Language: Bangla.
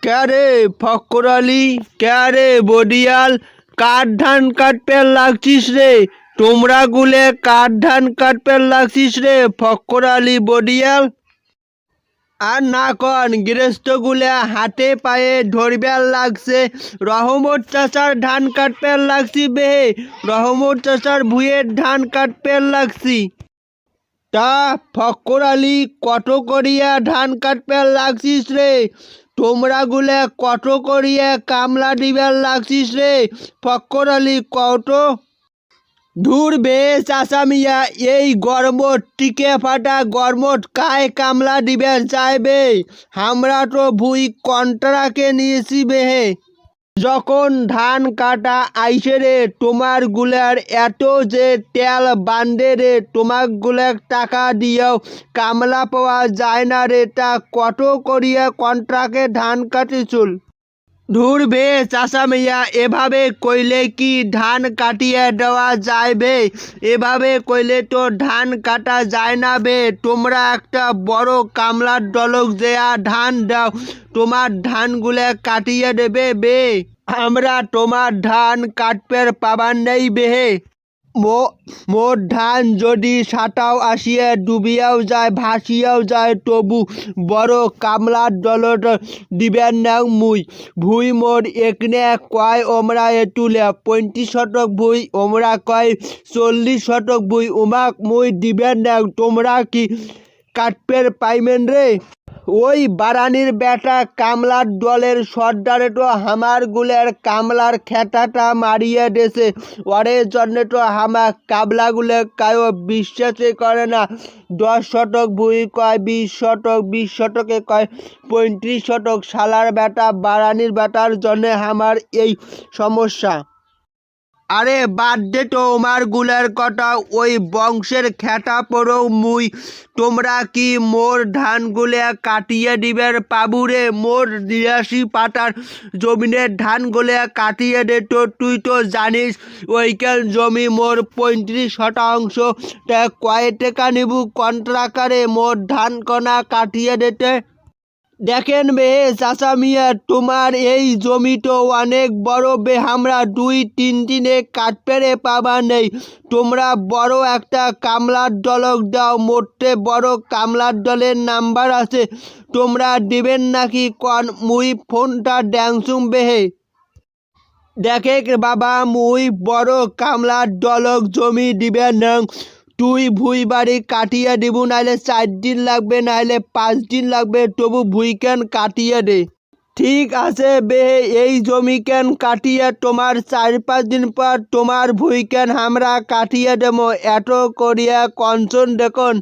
ক্যারে ফক্কর আলী, ক্যারে বডিয়াল, কার ধান কাটপেল লাগছিস রে? তোমরা গুলে কার ধান কাটপেল লাগছিস রে ফক্কর আলী বডিয়াল? আর না কন গৃহস্থ গুলা হাতে পায়ে ধরবেল লাগছে। রহমত চাচার ধান কাটপেল লাগছি বেহে, রহমত চাচার ভুঁয়ের ধান কাটপেল লাগছি। তা ফক্কর আলী কত করিয়া ধান কাটপেল লাগছিস রে? তোমরা গুলে কত করিয়া কামলা দিবেল লাগছিস রে ফক্কর আলী কত? ধুর বে চাচা মিয়া, এই গরমত টিকে ফাটা গরমত কায় কামলা দিবেন চাইবে? আমরা তো ভুই কন্ট্রাকে নিয়েছি বেহে। যখন ধান কাটা আইসে রে তোমার গুলার এত যে তেল বান্ধে রে, তোমার গুলার টাকা দিয়েও কামলা পাওয়া যায় না রে, তা কত করিয়া কন্ট্রাকে ধান কাটিছুল? ধুর বে চাচা মিয়া, এভাবে কইলে কি ধান কাটিয়ে দেওয়া যাইবে? এভাবে কইলে তো ধান কাটা যায় না বে। তোমরা একটা বড় কামলার দলক দেয়া ধান দাও, তোমার ধানগুলা কাটিয়ে দেবে বে। আমরা তোমার ধান কাটপের পাবার নেই বেহে। মোর ধান যদি সাঁতাও আসিয়া ডুবিয়াও যায় ভাসিয়াও যায়, তবু বড় কামলার দলত দিবেন না মুই। ভুই মোর একনে কয় ওমরা তুলে 35 শতক ভুই, ওমরা কয় 40 শতক ভুই, উমাক মুই দিবেন না। তোমরা কি কাটপের পাইবেন রে? ওই বারানির বেটা কামলার দলের সর্দারে তো হামার গুলের কামলার খেতাটা মারিয়ে দেছে। ওরে জন্যে তো হামার কাবলা গুলে কায়ও বিশ্বাসই করে না। 10 শতক ভুই কয় 20 শতক, 20 শতকে কয় 35 শতক। শালার বেটা বারানির বেটার জন্যে হামার এই সমস্যা। আরে বাদ দে তো ওমার গুলের কথা, ওই বংশের খেটা পড়ো মুই। তোমরা কি মোর ধানগুলা কাটিয়ে দিবের পাবু রে? মোর 83 পাটার জমিনের ধানগুলা কাটিয়ে দে তো। তুই তো জানিস ওইখান জমি মোর 35 শতাংশ। তা কয় টাকা নিবু কন্ট্রাকারে মোর ধান কণা কাটিয়ে দিতে? দেখেন বে চাচা মিয়া, তোমার এই জমি তো অনেক বড় বে, আমরা 2-3 দিনে কাটপেরে পাবা নেই। তোমরা বড় একটা কামলার দলক দাও, মোটে বড় কামলার দলের নাম্বার আছে। তোমরা দিবেন নাকি কন, মুই ফোনটা ড্যাংসুম বেহে। দেখে বাবা, মুই বড় কামলার দলক জমি দিবেন না। তুই ভুই বাড়ি কাটিয়ে দিবু, নাইলে 4 দিন লাগবে, নাইলে 5 দিন লাগবে, তবু ভুই কেন কাটিয়ে দে। ঠিক আছে বে, এই জমি কেন কাটিয়ে তোমার 4-5 দিন পর তোমার ভুই কেন আমরা কাটিয়ে দেবো। এত করিয়া কঞ্চন দেখুন।